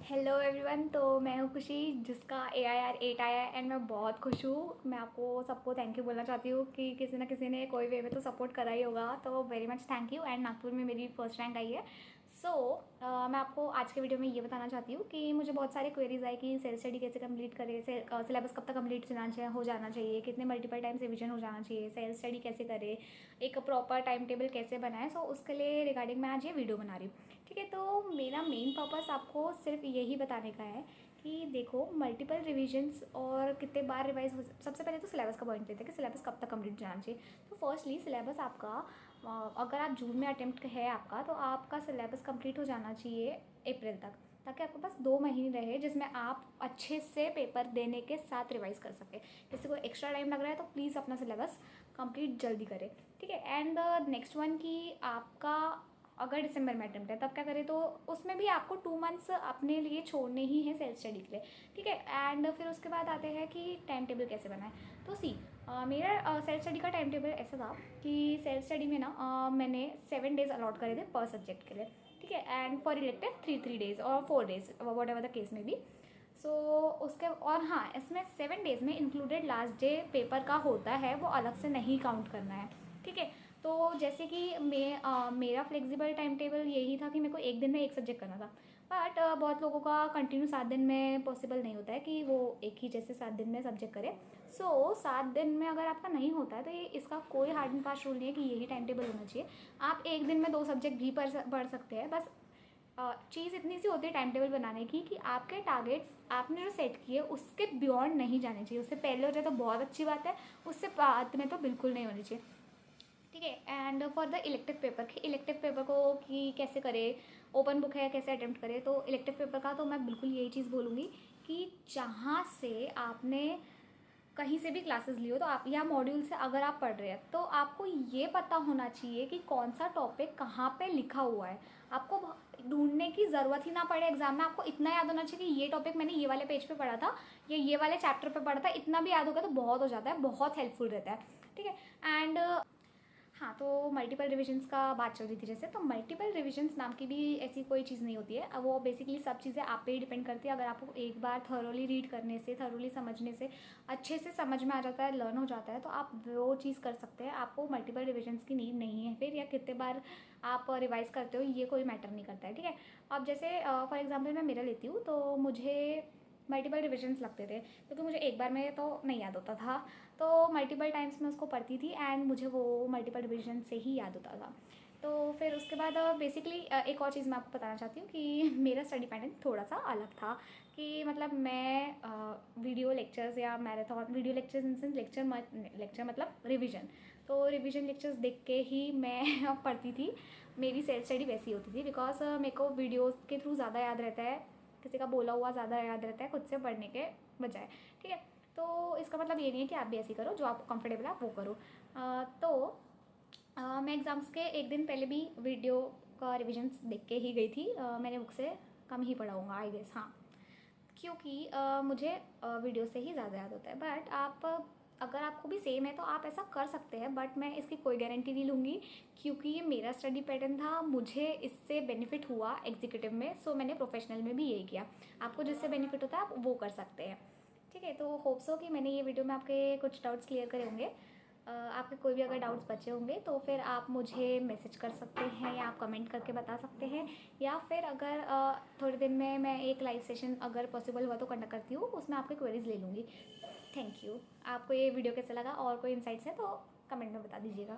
Hello everyone. तो मैं हूँ खुशी, जिसका AIR 8 आया है एंड मैं बहुत खुश हूँ। मैं आपको सबको थैंक यू बोलना चाहती हूँ कि किसी ना किसी ने कोई वे में तो सपोर्ट करा ही होगा, तो very much thank you. And Nagpur में मेरी फर्स्ट रैंक आई है। सो मैं आपको आज के वीडियो में ये बताना चाहती हूँ कि मुझे बहुत सारे क्वेरीज आए कि सेल्फ स्टडी कैसे कंप्लीट करें, सिलेबस कब तक कंप्लीट हो जाना चाहिए, कितने मल्टीपल टाइम्स रिविजन हो जाना चाहिए, सेल्फ स्टडी कैसे करें, एक प्रॉपर टाइम टेबल कैसे बनाएं। सो उसके लिए रिगार्डिंग मैं आज ये वीडियो बना रही हूँ। ठीक है, तो मेरा मेन पर्पस आपको सिर्फ यही बताने का है कि देखो मल्टीपल रिविजन्स और कितने बार रिवाइज हो। सबसे पहले तो सिलेबस का पॉइंट लेते हैं कि सिलेबस कब तक कंप्लीट जाना चाहिए। तो फर्स्टली सिलेबस आपका अगर आप जून में अटेम्प्ट है आपका, तो आपका सिलेबस कंप्लीट हो जाना चाहिए अप्रैल तक, ताकि आपके पास 2 महीने रहे जिसमें आप अच्छे से पेपर देने के साथ रिवाइज कर सके। किसी को एक्स्ट्रा टाइम लग रहा है तो प्लीज़ अपना सिलेबस कंप्लीट जल्दी करें। ठीक है, एंड नेक्स्ट वन कि आपका अगर दिसंबर में अटेम्प्ट है तब क्या करें, तो उसमें भी आपको 2 मंथ्स अपने लिए छोड़ने ही हैं सेल्फ स्टडी के लिए। ठीक है, एंड फिर उसके बाद आते हैं कि टाइम टेबल कैसे बनाएं। तो मेरा सेल्फ स्टडी का टाइम टेबल ऐसा था कि सेल्फ स्टडी में ना मैंने 7 डेज अलॉट करे थे पर सब्जेक्ट के लिए। ठीक है, एंड फॉर इलेक्टिव 3 3 डेज और 4 days, what ever the case में भी। सो उसके और हाँ, इसमें 7 डेज में इंक्लूडेड लास्ट डे पेपर का होता है, वो अलग से नहीं काउंट करना है। ठीक है, तो जैसे कि मेरा फ्लेक्सिबल टाइम टेबल यही था कि मेरे को एक दिन में एक सब्जेक्ट करना था। बट बहुत लोगों का कंटिन्यू 7 दिन में पॉसिबल नहीं होता है कि वो एक ही जैसे 7 दिन में सब्जेक्ट करे। सो 7 दिन में अगर आपका नहीं होता है तो ये इसका कोई हार्ड एंड फास्ट रूल नहीं है कि यही टाइम टेबल होना चाहिए। आप एक दिन में 2 सब्जेक्ट भी पढ़ सकते हैं। बस चीज़ इतनी सी होती है टाइम टेबल बनाने की कि आपके टारगेट्स आपने जो सेट किए उसके बियॉन्ड नहीं जाने चाहिए। उससे पहले हो जाए तो बहुत अच्छी बात है, उससे बाद में तो बिल्कुल नहीं होनी चाहिए। ठीक है, and for the elective paper को कि कैसे करें, ओपन बुक है कैसे अटेम्प्ट करें। तो इलेक्टिव पेपर का तो मैं बिल्कुल यही चीज़ बोलूँगी कि जहाँ से आपने कहीं से भी क्लासेस ली हो, तो आप या मॉड्यूल से अगर आप पढ़ रहे हैं तो आपको ये पता होना चाहिए कि कौन सा टॉपिक कहाँ पे लिखा हुआ है। आपको ढूंढने की ज़रूरत ही ना पड़े एग्जाम में। आपको इतना याद होना चाहिए कि ये टॉपिक मैंने ये वाले पेज पे पढ़ा था, ये वाले चैप्टर पे पढ़ा था। इतना भी याद होगा तो बहुत हो जाता है, बहुत हेल्पफुल रहता है। ठीक है, एंड हाँ, तो मल्टीपल रिविजन्स का बात चल रही थी जैसे, तो मल्टीपल रिविजन्स नाम की भी ऐसी कोई चीज़ नहीं होती है। अब वो बेसिकली सब चीज़ें आप पे ही डिपेंड करती है। अगर आपको एक बार थरोली रीड करने से, थरोली समझने से अच्छे से समझ में आ जाता है, लर्न हो जाता है, तो आप वो चीज़ कर सकते हैं। आपको मल्टीपल रिविजन्स की नीड नहीं है फिर, या कितने बार आप रिवाइज करते हो ये कोई मैटर नहीं करता है। ठीक है, अब जैसे फॉर एग्जाम्पल मैं मेरा लेती हूँ, तो मुझे मल्टीपल रिविजन्स लगते थे क्योंकि मुझे एक बार में तो नहीं याद होता था। तो मल्टीपल टाइम्स मैं उसको पढ़ती थी एंड मुझे वो मल्टीपल रिविजन से ही याद होता था। तो फिर उसके बाद बेसिकली एक और चीज़ मैं आपको बताना चाहती हूँ कि मेरा स्टडी पैटर्न थोड़ा सा अलग था। कि मतलब मैं वीडियो लेक्चर्स या marathon, video lectures in sense lecture मतलब रिवीजन, तो रिवीजन लेक्चर्स देख के ही मैं पढ़ती थी। मेरी सेल्फ स्टडी वैसी होती थी बिकॉज मेरे को वीडियोज़ के थ्रू ज़्यादा याद रहता है, किसी का बोला हुआ ज़्यादा याद रहता है खुद से पढ़ने के बजाय। ठीक है, तो इसका मतलब ये नहीं है कि आप भी ऐसे करो, जो आपको कंफर्टेबल है आप वो करो। मैं एग्ज़ाम्स के एक दिन पहले भी वीडियो का रिविजन देख के ही गई थी। मैंने बुक से कम ही पढ़ा होगा आई गेस, हाँ, क्योंकि मुझे वीडियो से ही ज़्यादा याद होता है। बट आप अगर आपको भी सेम है तो आप ऐसा कर सकते हैं, बट मैं इसकी कोई गारंटी नहीं लूँगी क्योंकि ये मेरा स्टडी पैटर्न था, मुझे इससे बेनिफिट हुआ एग्जीक्यूटिव में। सो मैंने प्रोफेशनल में भी यही किया। आपको जिससे बेनिफिट होता है आप वो कर सकते हैं। ठीक है, तो होप्स हो कि मैंने ये वीडियो में आपके कुछ डाउट्स क्लियर करे होंगे। आपके कोई भी अगर डाउट्स बचे होंगे तो फिर आप मुझे मैसेज कर सकते हैं या आप कमेंट करके बता सकते हैं, या फिर अगर थोड़े दिन में मैं एक लाइव सेशन अगर पॉसिबल हुआ तो कंडक्ट करती हूँ, उसमें आपके क्वेरीज ले लूँगी। Thank you. आपको ये वीडियो कैसा लगा और कोई इंसाइट्स है तो कमेंट में बता दीजिएगा।